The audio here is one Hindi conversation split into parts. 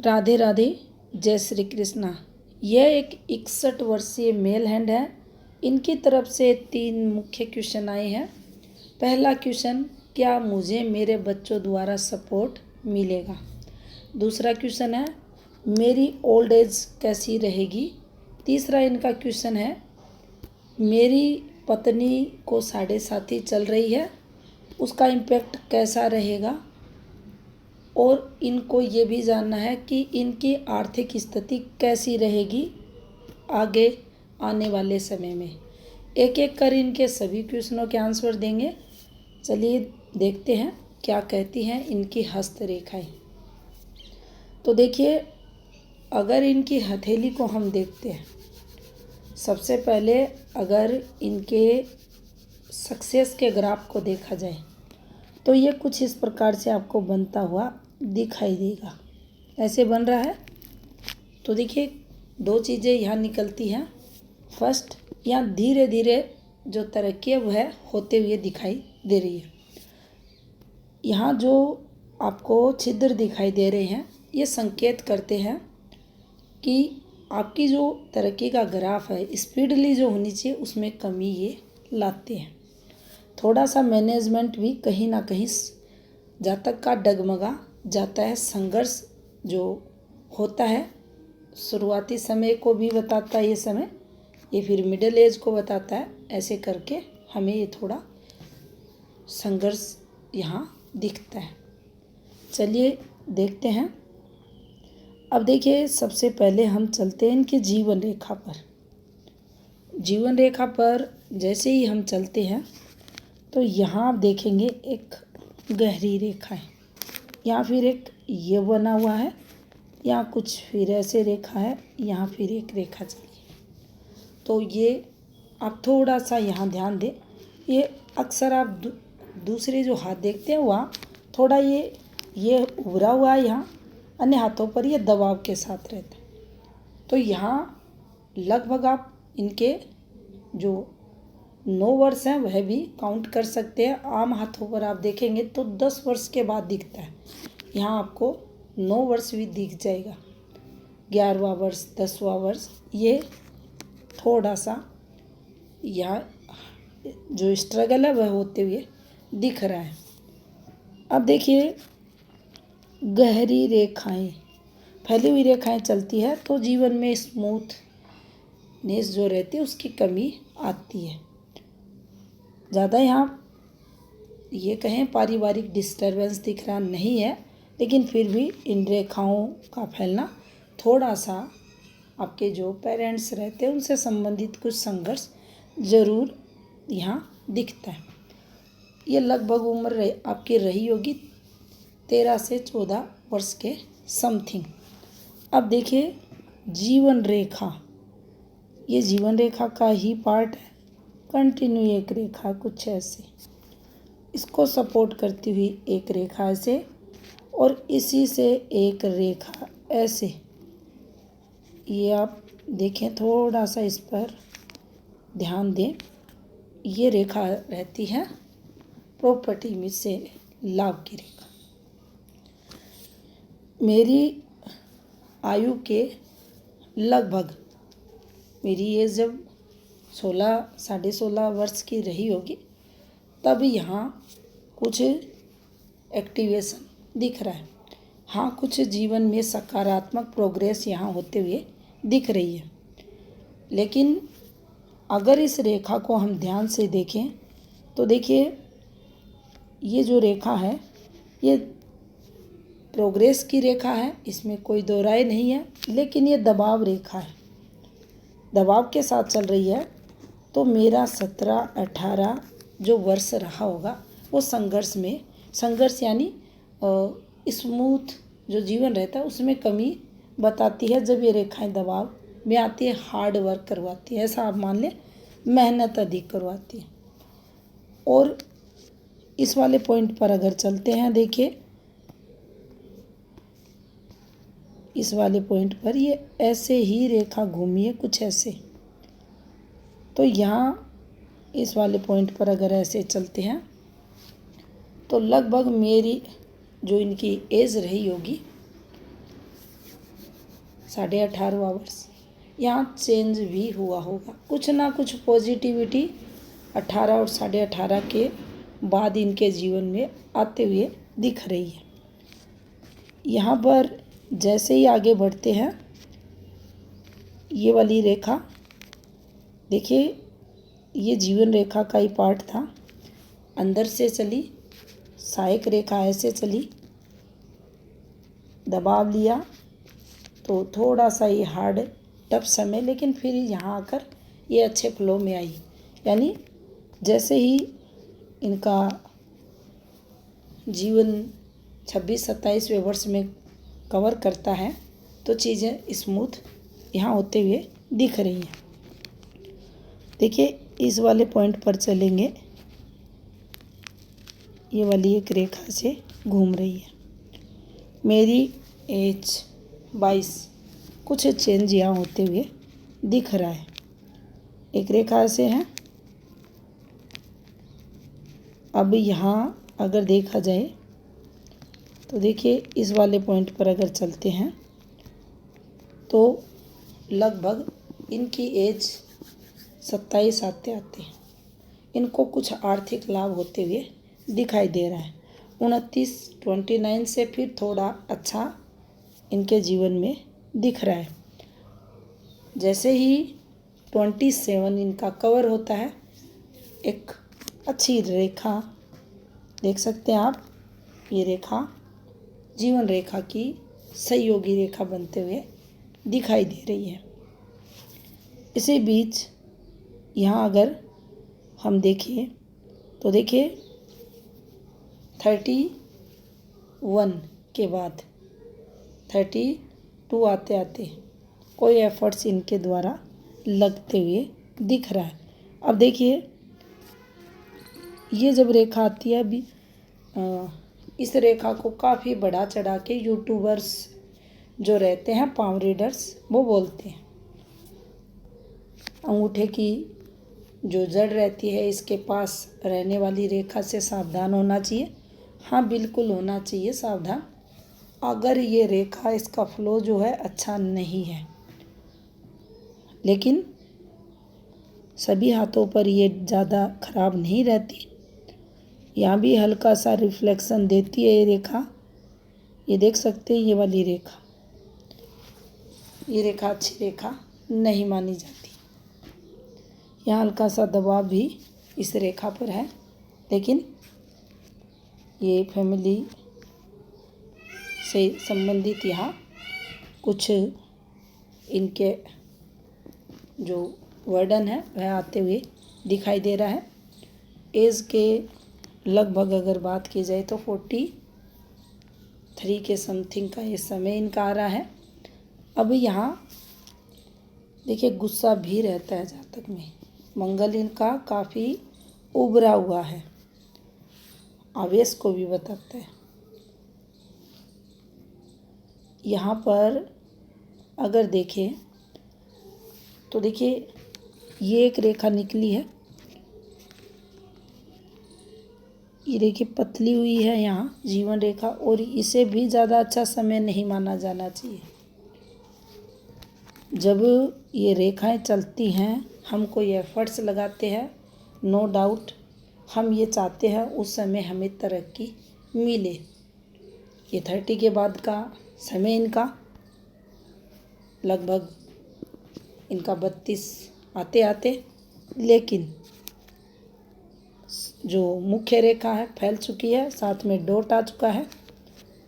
राधे राधे, जय श्री कृष्णा। यह एक 61 वर्षीय मेल हैंड है। इनकी तरफ से 3 मुख्य क्वेश्चन आए हैं। पहला क्वेश्चन, क्या मुझे मेरे बच्चों द्वारा सपोर्ट मिलेगा। दूसरा क्वेश्चन है, मेरी ओल्ड एज कैसी रहेगी। तीसरा इनका क्वेश्चन है, मेरी पत्नी को 7.5 चल रही है, उसका इम्पैक्ट कैसा रहेगा। और इनको ये भी जानना है कि इनकी आर्थिक स्थिति कैसी रहेगी आगे आने वाले समय में। एक एक कर इनके सभी क्वेश्चनों के आंसर देंगे। चलिए देखते हैं क्या कहती हैं इनकी हस्तरेखाएं। तो देखिए, अगर इनकी हथेली को हम देखते हैं, सबसे पहले अगर इनके सक्सेस के ग्राफ को देखा जाए तो ये कुछ इस प्रकार से आपको बनता हुआ दिखाई देगा। ऐसे बन रहा है। तो देखिए, 2 चीज़ें यहाँ निकलती हैं। फर्स्ट, यहाँ धीरे धीरे जो तरक्की है वह होते हुए दिखाई दे रही है। यहाँ जो आपको छिद्र दिखाई दे रहे हैं, ये संकेत करते हैं कि आपकी जो तरक्की का ग्राफ है, स्पीडली जो होनी चाहिए उसमें कमी ये लाते हैं। थोड़ा सा मैनेजमेंट भी कहीं ना कहीं जातक का डगमगा जाता है। संघर्ष जो होता है शुरुआती समय को भी बताता है, ये समय ये फिर मिडिल एज को बताता है। ऐसे करके हमें ये थोड़ा संघर्ष यहाँ दिखता है। चलिए देखते हैं। अब देखिए, सबसे पहले हम चलते हैं इनकी जीवन रेखा पर। जीवन रेखा पर जैसे ही हम चलते हैं तो यहाँ आप देखेंगे एक गहरी रेखा है, यहाँ फिर एक ये बना हुआ है, यहाँ कुछ फिर ऐसे रेखा है, यहाँ फिर एक रेखा चली। तो ये आप थोड़ा सा यहाँ ध्यान दें। ये अक्सर आप दूसरे जो हाथ देखते हैं वहाँ थोड़ा ये उभरा हुआ है, यहाँ अन्य हाथों पर ये दबाव के साथ रहता है। तो यहाँ लगभग आप इनके जो 9 वर्ष हैं वह भी काउंट कर सकते हैं। आम हाथों पर आप देखेंगे तो 10 वर्ष के बाद दिखता है। यहाँ आपको 9 वर्ष भी दिख जाएगा, 11वां वर्ष, 10वां वर्ष, ये थोड़ा सा यहाँ जो स्ट्रगल है वह होते हुए दिख रहा है। अब देखिए, गहरी रेखाएं, फैली हुई रेखाएं चलती है तो जीवन में स्मूथनेस जो रहती है उसकी कमी आती है। ज़्यादा यहाँ ये कहें पारिवारिक डिस्टर्बेंस दिख रहा नहीं है, लेकिन फिर भी इन रेखाओं का फैलना थोड़ा सा आपके जो पेरेंट्स रहते हैं उनसे संबंधित कुछ संघर्ष ज़रूर यहाँ दिखता है। ये लगभग उम्र आपकी रही होगी 13 से 14 वर्ष के समथिंग। अब देखिए, जीवन रेखा, ये जीवन रेखा का ही पार्ट है। कंटिन्यू एक रेखा कुछ ऐसे, इसको सपोर्ट करती हुई एक रेखा ऐसे, और इसी से एक रेखा ऐसे। ये आप देखें, थोड़ा सा इस पर ध्यान दें। ये रेखा रहती है प्रॉपर्टी में से लाभ की रेखा। मेरी आयु के लगभग, मेरी एज जब 16-16.5 वर्ष की रही होगी तब यहाँ कुछ एक्टिवेशन दिख रहा है। हाँ, कुछ जीवन में सकारात्मक प्रोग्रेस यहाँ होते हुए दिख रही है। लेकिन अगर इस रेखा को हम ध्यान से देखें तो देखिए, ये जो रेखा है ये प्रोग्रेस की रेखा है, इसमें कोई दो राय नहीं है। लेकिन ये दबाव रेखा है, दबाव के साथ चल रही है। तो मेरा 17-18 जो वर्ष रहा होगा वो संघर्ष यानी स्मूथ जो जीवन रहता है उसमें कमी बताती है। जब ये रेखाएं दबाव में आती है, हार्ड वर्क करवाती है, ऐसा आप मान लें, मेहनत अधिक करवाती है। और इस वाले पॉइंट पर अगर चलते हैं, देखिए इस वाले पॉइंट पर ये ऐसे ही रेखा घूमी है कुछ ऐसे। तो यहाँ इस वाले पॉइंट पर अगर ऐसे चलते हैं तो लगभग मेरी जो इनकी एज रही होगी 18.5वां वर्ष, यहाँ चेंज भी हुआ होगा, कुछ ना कुछ पॉजिटिविटी 18 और 18.5 के बाद इनके जीवन में आते हुए दिख रही है। यहाँ पर जैसे ही आगे बढ़ते हैं, ये वाली रेखा देखिए, ये जीवन रेखा का ही पार्ट था, अंदर से चली, सहायक रेखा ऐसे चली, दबाव लिया तो थोड़ा सा ये हार्ड टफ समय, लेकिन फिर यहाँ आकर ये अच्छे फ्लो में आई। यानी जैसे ही इनका जीवन 26-27वें वर्ष में कवर करता है तो चीज़ें स्मूथ यहाँ होते हुए दिख रही हैं। देखिए, इस वाले पॉइंट पर चलेंगे, ये वाली एक रेखा से घूम रही है। मेरी एज 22, कुछ चेंज यहाँ होते हुए दिख रहा है। एक रेखा से है। अब यहाँ अगर देखा जाए तो देखिए, इस वाले पॉइंट पर अगर चलते हैं तो लगभग इनकी एज 27 आते आते इनको कुछ आर्थिक लाभ होते हुए दिखाई दे रहा है। 29 से फिर थोड़ा अच्छा इनके जीवन में दिख रहा है। जैसे ही 27 इनका कवर होता है, एक अच्छी रेखा देख सकते हैं आप, ये रेखा जीवन रेखा की सहयोगी रेखा बनते हुए दिखाई दे रही है। इसी बीच यहाँ अगर हम देखें तो देखिए 31 के बाद 32 आते आते कोई एफर्ट्स इनके द्वारा लगते हुए दिख रहा है। अब देखिए, ये जब रेखा आती है, अभी इस रेखा को काफ़ी बढ़ा चढ़ा के यूट्यूबर्स जो रहते हैं, पाम रीडर्स, वो बोलते हैं अंगूठे की जो जड़ रहती है इसके पास रहने वाली रेखा से सावधान होना चाहिए। हाँ, बिल्कुल होना चाहिए सावधान। अगर ये रेखा, इसका फ्लो जो है अच्छा नहीं है, लेकिन सभी हाथों पर ये ज़्यादा खराब नहीं रहती। यहाँ भी हल्का सा रिफ्लेक्शन देती है ये रेखा, ये देख सकते हैं। ये वाली रेखा, ये रेखा अच्छी रेखा नहीं मानी जाती। यहाँ हल्का सा दबाव भी इस रेखा पर है, लेकिन ये फैमिली से संबंधित यहाँ कुछ इनके जो वर्डन है वह आते हुए दिखाई दे रहा है। एज के लगभग अगर बात की जाए तो 43 के समथिंग का ये समय इनका आ रहा है। अब यहाँ देखिए, गुस्सा भी रहता है जातक में। मंगल इनका काफ़ी उभरा हुआ है, आवेश को भी बताता है। यहाँ पर अगर देखें तो देखिए, ये एक रेखा निकली है, ये देखिए पतली हुई है यहाँ जीवन रेखा, और इसे भी ज़्यादा अच्छा समय नहीं माना जाना चाहिए। जब ये रेखाएं चलती हैं, हम कोई एफर्ट्स लगाते हैं, नो डाउट हम ये चाहते हैं उस समय हमें तरक्की मिले। ये 30 के बाद का समय इनका लगभग इनका 32 आते आते, लेकिन जो मुख्य रेखा है फैल चुकी है, साथ में डॉट आ चुका है।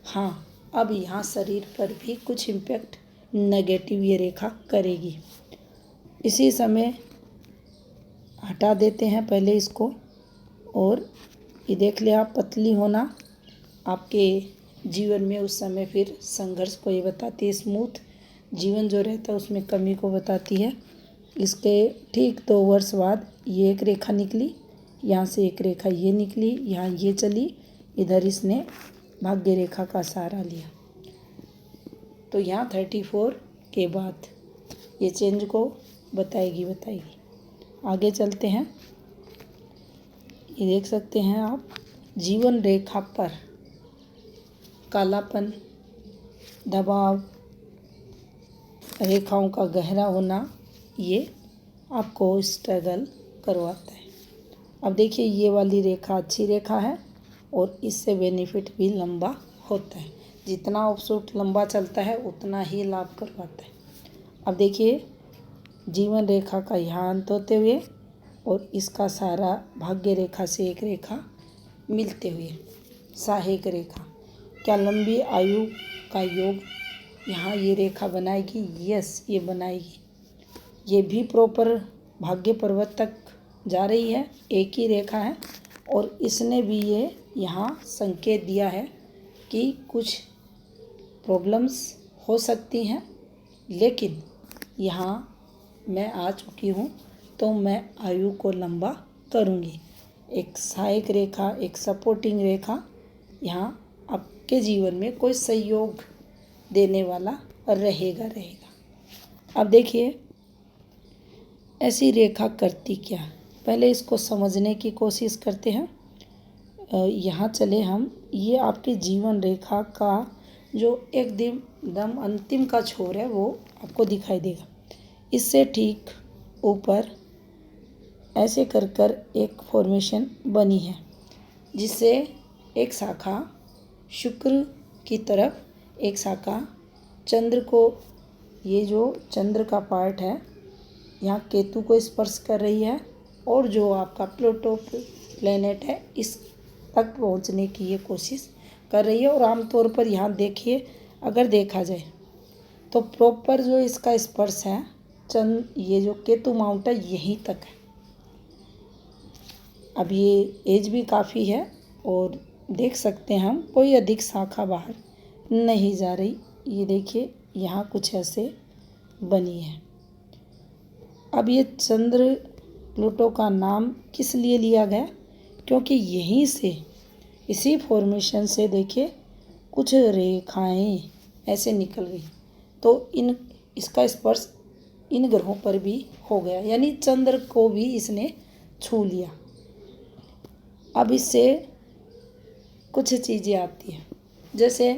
हाँ, अब यहाँ शरीर पर भी कुछ इम्पैक्ट नेगेटिव ये रेखा करेगी। इसी समय हटा देते हैं पहले इसको, और ये देख ले आप, पतली होना आपके जीवन में उस समय फिर संघर्ष को ये बताती है। स्मूथ जीवन जो रहता है उसमें कमी को बताती है। इसके ठीक 2 वर्ष बाद ये एक रेखा निकली, यहाँ से एक रेखा ये निकली, यहाँ ये चली, इधर इसने भाग्य रेखा का सहारा लिया। तो यहाँ 34 के बाद ये चेंज को बताएगी। आगे चलते हैं। ये देख सकते हैं आप, जीवन रेखा पर कालापन, दबाव, रेखाओं का गहरा होना ये आपको स्ट्रगल करवाता है। अब देखिए ये वाली रेखा अच्छी रेखा है और इससे बेनिफिट भी लंबा होता है। जितना ऑफशूट लंबा चलता है उतना ही लाभ करवाता है। अब देखिए जीवन रेखा का यहाँ अंत होते हुए और इसका सारा भाग्य रेखा से एक रेखा मिलते हुए सहायक रेखा, क्या लंबी आयु का योग यहाँ ये रेखा बनाएगी? यस, ये बनाएगी। ये भी प्रॉपर भाग्य पर्वत तक जा रही है, एक ही रेखा है और इसने भी ये यहाँ संकेत दिया है कि कुछ प्रॉब्लम्स हो सकती हैं, लेकिन यहाँ मैं आ चुकी हूँ तो मैं आयु को लंबा करूँगी। एक सहायक रेखा, एक सपोर्टिंग रेखा यहाँ आपके जीवन में कोई सहयोग देने वाला रहेगा। अब देखिए ऐसी रेखा करती क्या, पहले इसको समझने की कोशिश करते हैं। यहाँ चले हम, ये आपके जीवन रेखा का जो एकदम अंतिम का छोर है वो आपको दिखाई देगा। इससे ठीक ऊपर ऐसे कर कर एक फॉर्मेशन बनी है जिससे एक शाखा शुक्र की तरफ, एक शाखा चंद्र को, ये जो चंद्र का पार्ट है यहाँ केतु को स्पर्श कर रही है और जो आपका प्लूटो प्लेनेट है इस तक पहुँचने की ये कोशिश कर रही है। और आमतौर पर यहाँ देखिए, अगर देखा जाए तो प्रॉपर जो इसका स्पर्श है ये जो केतु माउंट है यहीं तक है। अब ये एज भी काफ़ी है और देख सकते हैं हम कोई अधिक शाखा बाहर नहीं जा रही। ये देखिए यहाँ कुछ ऐसे बनी है। अब ये चंद्र प्लूटो का नाम किस लिए लिया गया? क्योंकि यहीं से, इसी फॉर्मेशन से देखिए कुछ रेखाएं ऐसे निकल गई तो इसका स्पर्श इन ग्रहों पर भी हो गया, यानी चंद्र को भी इसने छू लिया। अब इससे कुछ चीज़ें आती हैं, जैसे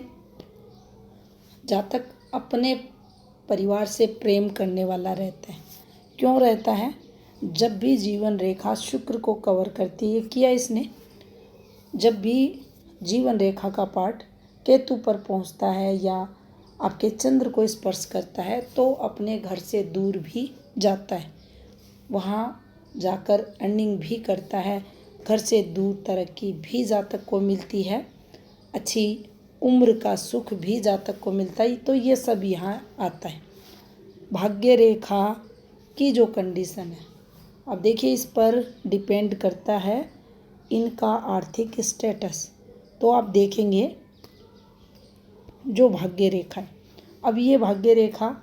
जातक अपने परिवार से प्रेम करने वाला रहता है। क्यों रहता है? जब भी जीवन रेखा शुक्र को कवर करती है, किया इसने, जब भी जीवन रेखा का पार्ट केतु पर पहुंचता है या आपके चंद्र को स्पर्श करता है तो अपने घर से दूर भी जाता है, वहाँ जाकर अर्निंग भी करता है, घर से दूर तरक्की भी जातक को मिलती है, अच्छी उम्र का सुख भी जातक को मिलता है। तो ये सब यहाँ आता है। भाग्य रेखा की जो कंडीशन है, अब देखिए इस पर डिपेंड करता है इनका आर्थिक स्टेटस। तो आप देखेंगे जो भाग्य रेखा है, अब ये भाग्य रेखा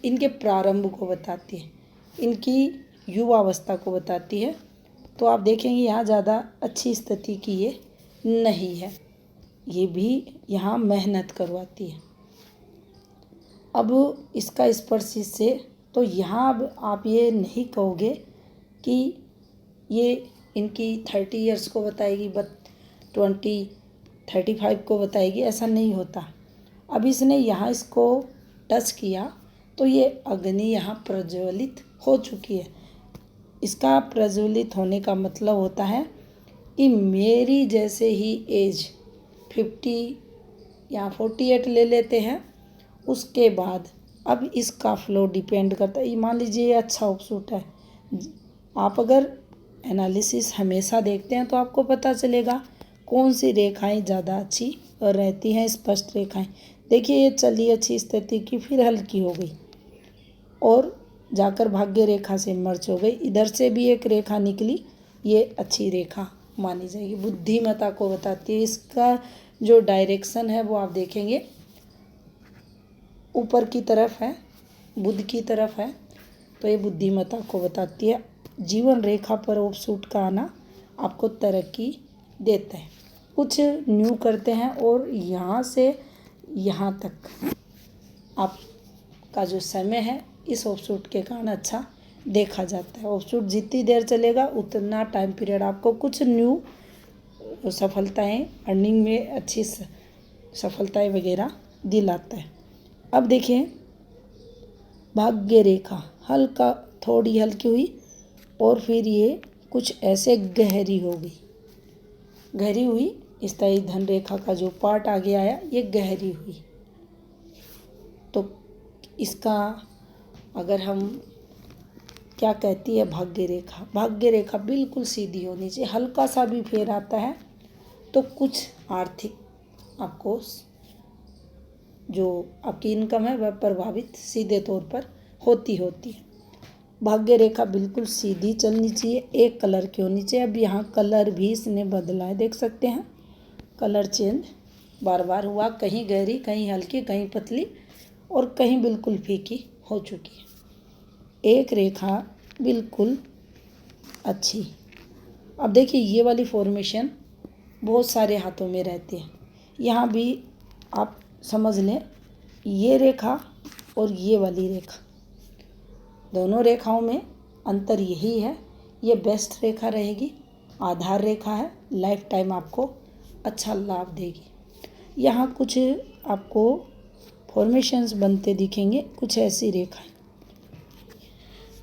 इनके प्रारंभ को बताती है, इनकी युवावस्था को बताती है। तो आप देखेंगे यहाँ ज़्यादा अच्छी स्थिति की ये नहीं है, ये भी यहाँ मेहनत करवाती है। अब इसका स्पर्श इससे, तो यहाँ अब आप ये नहीं कहोगे कि ये इनकी 30 इयर्स को बताएगी, 35 को बताएगी, ऐसा नहीं होता। अब इसने यहाँ इसको टच किया तो ये अग्नि यहाँ प्रज्वलित हो चुकी है। इसका प्रज्वलित होने का मतलब होता है कि मेरी जैसे ही एज 50 या 48 ले लेते हैं, उसके बाद अब इसका फ्लो डिपेंड करता है। मान लीजिए अच्छा ऑफशूट है, आप अगर एनालिसिस हमेशा देखते हैं तो आपको पता चलेगा कौन सी रेखाएं ज़्यादा अच्छी रहती हैं, स्पष्ट रेखाएं। देखिए ये चली अच्छी स्थिति की, फिर हल्की हो गई और जाकर भाग्य रेखा से मर्ज हो गई। इधर से भी एक रेखा निकली, ये अच्छी रेखा मानी जाएगी, बुद्धिमत्ता को बताती है। इसका जो डायरेक्शन है वो आप देखेंगे ऊपर की तरफ है, बुध की तरफ है, तो ये बुद्धिमत्ता को बताती है। जीवन रेखा पर ऑफशूट का आना आपको तरक्की देता है, कुछ न्यू करते हैं और यहाँ से यहाँ तक आपका जो समय है इस ऑफशूट के कारण अच्छा देखा जाता है। ऑफशूट जितनी देर चलेगा उतना टाइम पीरियड आपको कुछ न्यू सफलताएं, अर्निंग में अच्छी सफलताएं वगैरह दिलाता है। अब देखिए भाग्य रेखा हल्का थोड़ी हल्की हुई और फिर ये कुछ ऐसे गहरी हो गई, गहरी हुई। स्थायी धन रेखा का जो पार्ट आगे आया ये गहरी हुई। तो इसका अगर हम क्या कहती है भाग्य रेखा, भाग्य रेखा बिल्कुल सीधी होनी चाहिए। हल्का सा भी फेर आता है तो कुछ आर्थिक आपको जो आपकी इनकम है वह प्रभावित सीधे तौर पर होती है। भाग्य रेखा बिल्कुल सीधी चलनी चाहिए, एक कलर की होनी चाहिए। अब यहाँ कलर भी इसने बदला है, देख सकते हैं कलर चेंज बार बार हुआ, कहीं गहरी कहीं हल्की कहीं पतली और कहीं बिल्कुल फीकी हो चुकी है। एक रेखा बिल्कुल अच्छी। अब देखिए ये वाली फॉर्मेशन बहुत सारे हाथों में रहती है। यहाँ भी आप समझ लें ये रेखा और ये वाली रेखा, दोनों रेखाओं में अंतर यही है। ये बेस्ट रेखा रहेगी, आधार रेखा है, लाइफ टाइम आपको अच्छा लाभ देगी। यहाँ कुछ आपको फॉर्मेशंस बनते दिखेंगे, कुछ ऐसी रेखाएं।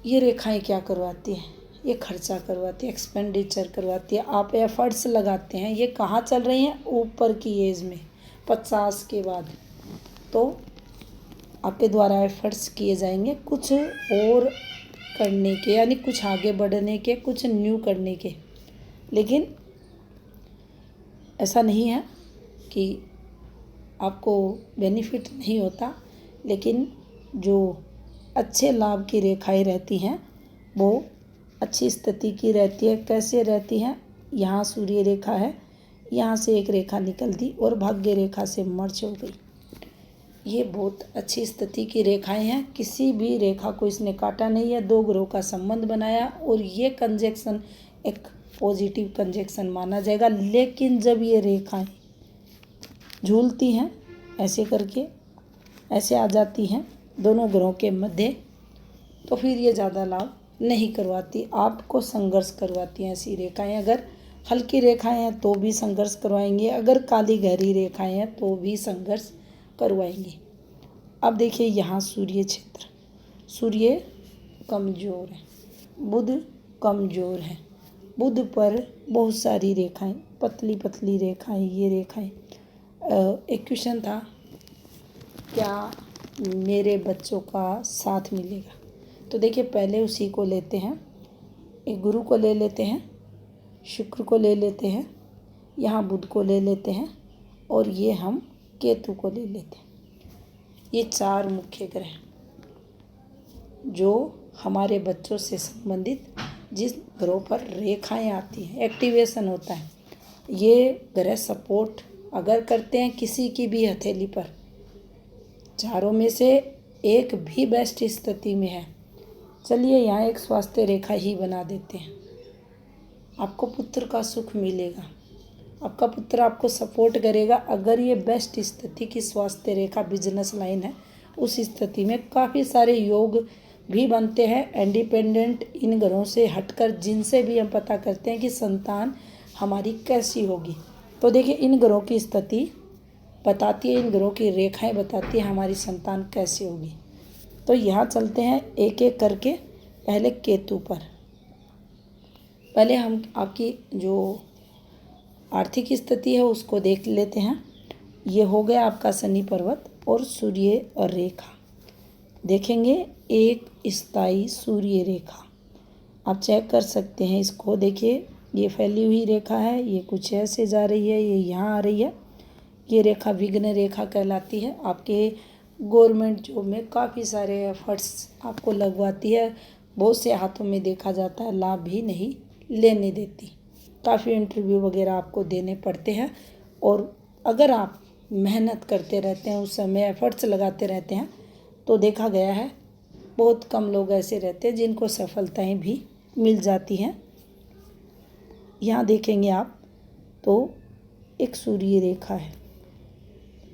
ये रेखाएं क्या करवाती हैं, ये खर्चा करवाती है, एक्सपेंडिचर करवाती है। आप एफर्ट्स लगाते हैं, ये कहाँ चल रही हैं, ऊपर की एज में 50 के बाद, तो आपके द्वारा एफर्ट्स किए जाएंगे कुछ और करने के, यानी कुछ आगे बढ़ने के, कुछ न्यू करने के। लेकिन ऐसा नहीं है कि आपको बेनिफिट नहीं होता, लेकिन जो अच्छे लाभ की रेखाएं रहती हैं वो अच्छी स्थिति की रहती है। कैसे रहती हैं, यहाँ सूर्य रेखा है, यहाँ से एक रेखा निकल दी और भाग्य रेखा से मर्ज हो गई। ये बहुत अच्छी स्थिति की रेखाएं हैं, किसी भी रेखा को इसने काटा नहीं है। दो ग्रहों का संबंध बनाया और ये कंजक्शन एक पॉजिटिव कंजक्शन माना जाएगा। लेकिन जब ये रेखाएं झूलती हैं ऐसे करके, ऐसे आ जाती हैं दोनों ग्रहों के मध्य, तो फिर ये ज़्यादा लाभ नहीं करवाती, आपको संघर्ष करवाती हैं ऐसी रेखाएं। अगर हल्की रेखाएं हैं तो भी संघर्ष करवाएंगे, अगर काली गहरी रेखाएं हैं तो भी संघर्ष करवाएंगे। अब देखिए यहाँ सूर्य क्षेत्र, सूर्य कमज़ोर है, बुध कमज़ोर है, बुध पर बहुत सारी रेखाएं, पतली पतली रेखाएं, ये रेखाएं। एक क्वेश्चन था, क्या मेरे बच्चों का साथ मिलेगा? तो देखिए पहले उसी को लेते हैं, एक गुरु को ले लेते हैं, शुक्र को ले लेते हैं, यहाँ बुध को ले लेते हैं और ये हम केतु को ले लेते हैं। ये चार मुख्य ग्रह जो हमारे बच्चों से संबंधित जिस ग्रहों पर रेखाएं आती हैं, एक्टिवेशन होता है, ये ग्रह सपोर्ट अगर करते हैं किसी की भी हथेली पर, चारों में से एक भी बेस्ट स्थिति में है, चलिए यहाँ एक स्वास्थ्य रेखा ही बना देते हैं, आपको पुत्र का सुख मिलेगा, आपका पुत्र आपको सपोर्ट करेगा। अगर ये बेस्ट स्थिति की स्वास्थ्य रेखा बिजनेस लाइन है, उस स्थिति में काफ़ी सारे योग भी बनते हैं इंडिपेंडेंट इन ग्रहों से हटकर, जिनसे भी हम पता करते हैं कि संतान हमारी कैसी होगी। तो देखिए इन ग्रहों की स्थिति बताती है, इन ग्रहों की रेखाएं बताती है हमारी संतान कैसी होगी। तो यहाँ चलते हैं एक एक करके, पहले केतु पर। पहले हम आपकी जो आर्थिक स्थिति है उसको देख लेते हैं। ये हो गया आपका शनि पर्वत और सूर्य और रेखा। देखेंगे एक स्थायी सूर्य रेखा, आप चेक कर सकते हैं इसको। देखिए ये फैली हुई रेखा है, ये कुछ ऐसे जा रही है, ये यहाँ आ रही है। ये रेखा विघ्न रेखा कहलाती है। आपके गवर्नमेंट जॉब में काफ़ी सारे एफर्ट्स आपको लगवाती है, बहुत से हाथों में देखा जाता है लाभ भी नहीं लेने देती, काफ़ी इंटरव्यू वगैरह आपको देने पड़ते हैं। और अगर आप मेहनत करते रहते हैं, उस समय एफर्ट्स लगाते रहते हैं, तो देखा गया है बहुत कम लोग ऐसे रहते हैं जिनको सफलताएं भी मिल जाती हैं। यहाँ देखेंगे आप तो एक सूर्य रेखा है,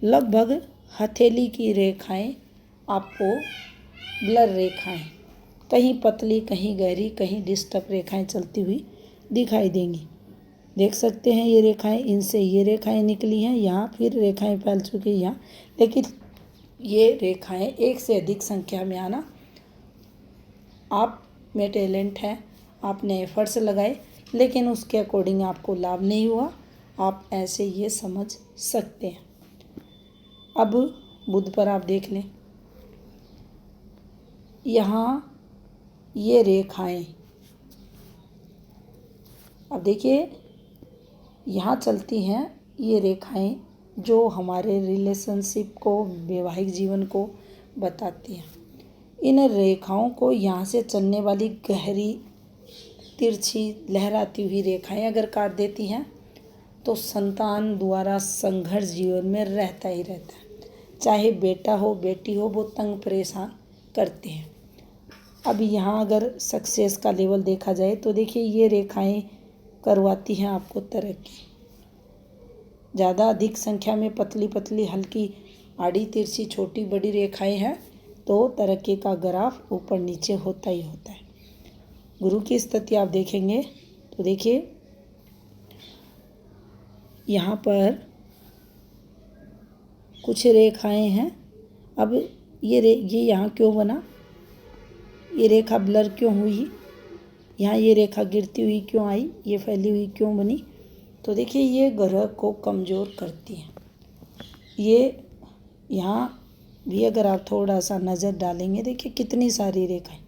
लगभग हथेली की रेखाएं आपको ब्लर रेखाएं, कहीं पतली कहीं गहरी कहीं डिस्टर्ब रेखाएं चलती हुई दिखाई देंगी। देख सकते हैं ये रेखाएं, इनसे ये रेखाएं निकली हैं, यहाँ फिर रेखाएं फैल चुकी हैं यहाँ। लेकिन ये रेखाएं एक से अधिक संख्या में आना आप में टैलेंट है, आपने एफर्ट्स लगाए, लेकिन उसके अकॉर्डिंग आपको लाभ नहीं हुआ, आप ऐसे ये समझ सकते हैं। अब बुध पर आप देख लें, यहाँ ये रेखाएं, अब देखिए यहाँ चलती हैं ये रेखाएं जो हमारे रिलेशनशिप को, वैवाहिक जीवन को बताती हैं। इन रेखाओं को यहाँ से चलने वाली गहरी, तिरछी, लहराती हुई रेखाएं अगर काट देती हैं तो संतान द्वारा संघर्ष जीवन में रहता ही रहता है। चाहे बेटा हो बेटी हो, वो तंग परेशान करते हैं। अब यहाँ अगर सक्सेस का लेवल देखा जाए तो देखिए ये रेखाएं करवाती हैं आपको तरक्की। ज़्यादा अधिक संख्या में पतली पतली, हल्की, आड़ी तिरछी, छोटी बड़ी रेखाएं हैं तो तरक्की का ग्राफ ऊपर नीचे होता ही होता है। गुरु की स्थिति आप देखेंगे तो देखिए यहाँ पर कुछ रेखाएं हैं। अब ये यहाँ क्यों बना, ये रेखा ब्लर क्यों हुई, यहाँ ये रेखा गिरती हुई क्यों आई, ये फैली हुई क्यों बनी, तो देखिए ये ग्रह को कमज़ोर करती है। ये यहाँ भी अगर आप थोड़ा सा नज़र डालेंगे, देखिए कितनी सारी रेखाएं,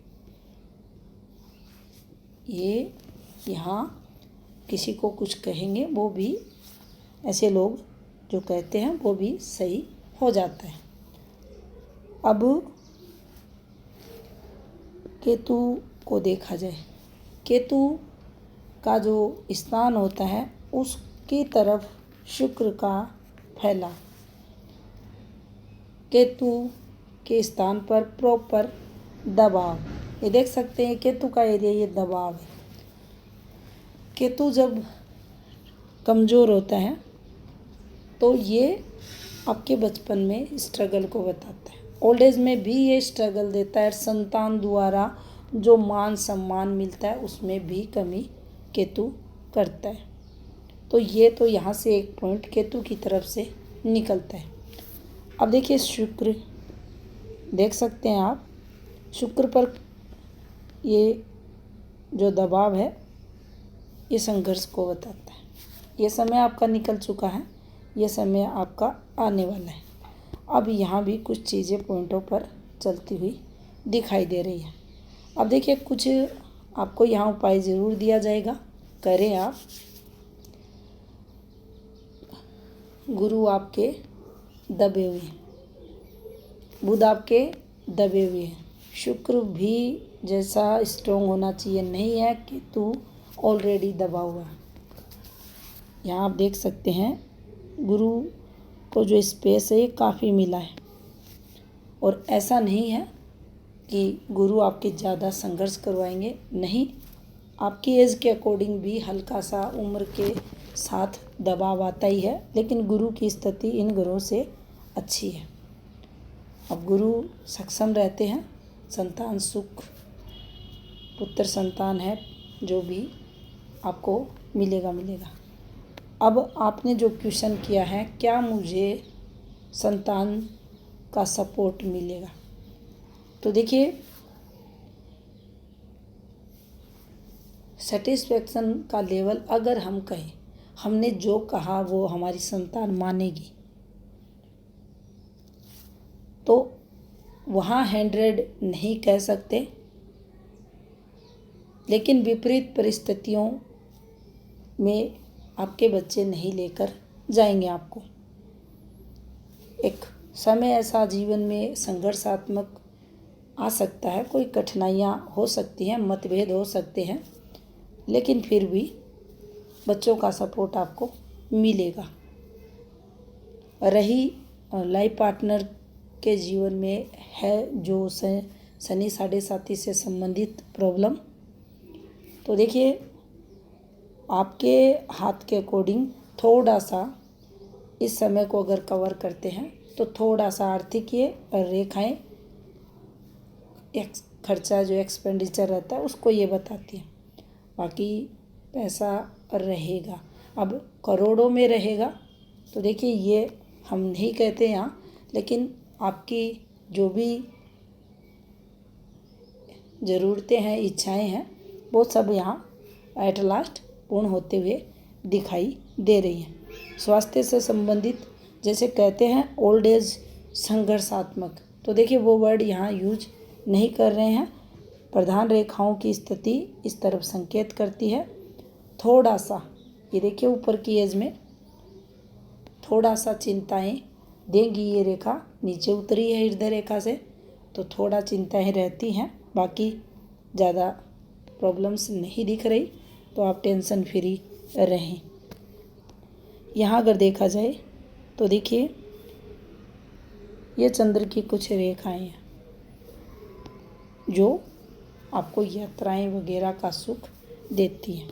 ये यहाँ किसी को कुछ कहेंगे वो भी, ऐसे लोग जो कहते हैं वो भी सही हो जाता है। अब केतु को देखा जाए, केतु का जो स्थान होता है उसकी तरफ शुक्र का फैला, केतु के स्थान पर प्रॉपर दबाव, ये देख सकते हैं केतु का एरिया, ये दबाव है। केतु जब कमज़ोर होता है तो ये आपके बचपन में स्ट्रगल को बताता है, ओल्ड एज में भी ये स्ट्रगल देता है। संतान द्वारा जो मान सम्मान मिलता है उसमें भी कमी केतु करता है। तो ये तो यहाँ से एक पॉइंट केतु की तरफ से निकलता है। अब देखिए शुक्र, देख सकते हैं आप, शुक्र पर ये जो दबाव है ये संघर्ष को बताता है। ये समय आपका निकल चुका है, ये समय आपका आने वाला है। अब यहाँ भी कुछ चीज़ें पॉइंटों पर चलती हुई दिखाई दे रही है। अब देखिए कुछ आपको यहाँ उपाय ज़रूर दिया जाएगा, करें आप। गुरु आपके दबे हुए हैं, बुध आपके दबे हुए हैं, शुक्र भी जैसा स्ट्रॉन्ग होना चाहिए नहीं है, केतु ऑलरेडी दबा हुआ है। यहाँ आप देख सकते हैं गुरु को जो स्पेस है ये काफ़ी मिला है, और ऐसा नहीं है कि गुरु आपके ज़्यादा संघर्ष करवाएंगे, नहीं, आपकी एज के अकॉर्डिंग भी हल्का सा उम्र के साथ दबाव आता ही है, लेकिन गुरु की स्थिति इन ग्रहों से अच्छी है। अब गुरु सक्षम रहते हैं, संतान सुख, पुत्र संतान है जो भी आपको मिलेगा। अब आपने जो क्वेश्चन किया है, क्या मुझे संतान का सपोर्ट मिलेगा, तो देखिए सेटिस्फेक्शन का लेवल अगर हम कहें, हमने जो कहा वो हमारी संतान मानेगी, तो वहाँ 100 नहीं कह सकते, लेकिन विपरीत परिस्थितियों में आपके बच्चे नहीं लेकर जाएंगे आपको। एक समय ऐसा जीवन में संघर्षात्मक आ सकता है, कोई कठिनाइयाँ हो सकती हैं, मतभेद हो सकते हैं, लेकिन फिर भी बच्चों का सपोर्ट आपको मिलेगा। रही लाइफ पार्टनर के जीवन में है जो शनि 7.5 से संबंधित प्रॉब्लम, तो देखिए आपके हाथ के अकॉर्डिंग थोड़ा सा इस समय को अगर कवर करते हैं तो थोड़ा सा आर्थिक ये रेखाएं, खर्चा जो एक्सपेंडिचर रहता है उसको ये बताती है, बाकी पैसा रहेगा। अब करोड़ों में रहेगा तो देखिए ये हम नहीं कहते यहाँ, लेकिन आपकी जो भी ज़रूरतें हैं, इच्छाएं हैं, वो सब यहाँ एट लास्ट पूर्ण होते हुए दिखाई दे रही हैं। स्वास्थ्य से संबंधित जैसे कहते हैं ओल्ड एज संघर्षात्मक, तो देखिए वो वर्ड यहाँ यूज नहीं कर रहे हैं। प्रधान रेखाओं की स्थिति इस तरफ संकेत करती है। थोड़ा सा ये देखिए ऊपर की एज में थोड़ा सा चिंताएं देंगी ये रेखा, नीचे उतरी है हृदय रेखा से, तो थोड़ा चिंताएं रहती हैं, बाकी ज़्यादा प्रॉब्लम्स नहीं दिख रही, तो आप टेंशन फ्री रहें। यहाँ अगर देखा जाए तो देखिए ये चंद्र की कुछ रेखाएं हैं जो आपको यात्राएं वगैरह का सुख देती हैं।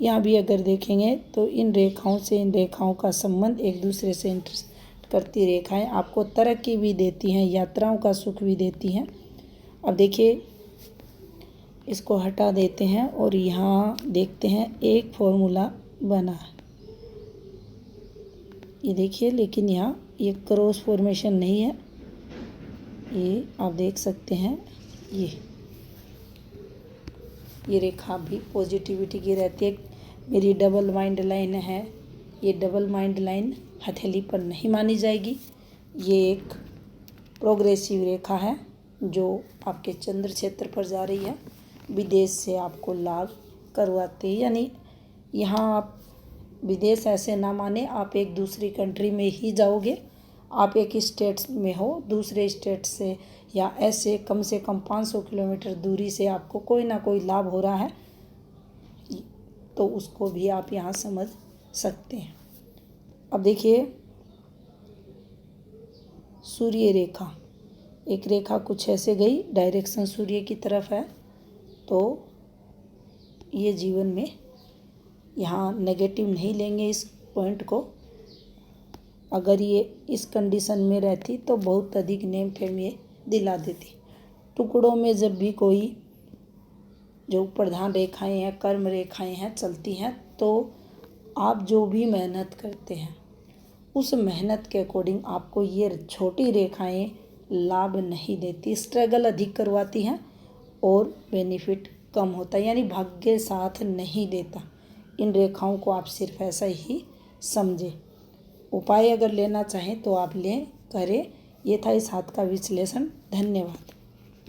यहाँ भी अगर देखेंगे तो इन रेखाओं से इन रेखाओं का संबंध एक दूसरे से इंटरेस्ट करती रेखाएं आपको तरक्की भी देती हैं, यात्राओं का सुख भी देती हैं। अब देखिए इसको हटा देते हैं और यहाँ देखते हैं एक फॉर्मूला बना है, ये देखिए, लेकिन यहाँ ये क्रॉस फॉर्मेशन नहीं है, ये आप देख सकते हैं। ये रेखा भी पॉजिटिविटी की रहती है। मेरी डबल माइंड लाइन है, ये डबल माइंड लाइन हथेली पर नहीं मानी जाएगी। ये एक प्रोग्रेसिव रेखा है जो आपके चंद्र क्षेत्र पर जा रही है, विदेश से आपको लाभ करवाते हैं। यानी यहाँ आप विदेश ऐसे ना माने, आप एक दूसरी कंट्री में ही जाओगे, आप एक स्टेट में हो, दूसरे स्टेट से या ऐसे कम से कम 500 किलोमीटर दूरी से आपको कोई ना कोई लाभ हो रहा है, तो उसको भी आप यहाँ समझ सकते हैं। अब देखिए सूर्य रेखा, एक रेखा कुछ ऐसे गई, डायरेक्शन सूर्य की तरफ है, तो ये जीवन में यहाँ नेगेटिव नहीं लेंगे इस पॉइंट को। अगर ये इस कंडीशन में रहती तो बहुत अधिक नेम फेम ये दिला देती। टुकड़ों में जब भी कोई जो प्रधान रेखाएं हैं, कर्म रेखाएं हैं चलती हैं, तो आप जो भी मेहनत करते हैं उस मेहनत के अकॉर्डिंग आपको ये छोटी रेखाएं लाभ नहीं देती, स्ट्रगल अधिक करवाती हैं और बेनिफिट कम होता है, यानी भाग्य साथ नहीं देता। इन रेखाओं को आप सिर्फ ऐसा ही समझें। उपाय अगर लेना चाहें तो आप लें, करें। ये था इस हाथ का विश्लेषण। धन्यवाद।